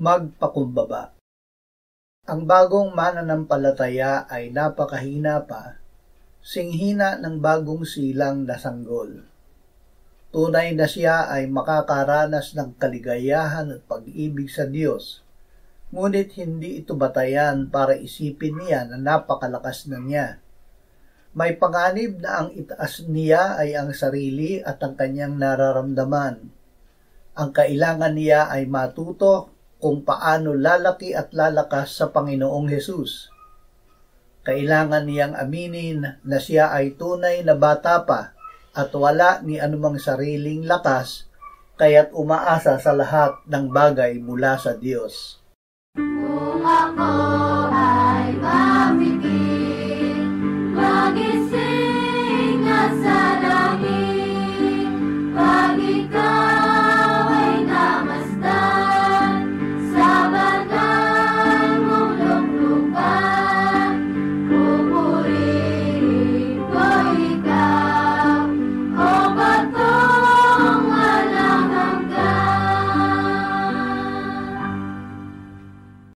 magpakumbaba. Ang bagong mananampalataya ay napakahina pa, singhina ng bagong silang na sanggol. Tunay na siya ay makakaranas ng kaligayahan at pag-ibig sa Diyos, ngunit hindi ito batayan para isipin niya na napakalakas na niya. May panganib na ang itaas niya ay ang sarili at ang kanyang nararamdaman. Ang kailangan niya ay matuto kung paano lalaki at lalakas sa Panginoong Hesus. Kailangan niyang aminin na siya ay tunay na bata pa at wala ni anumang sariling lakas, kaya't umaasa sa lahat ng bagay mula sa Diyos. Kung ako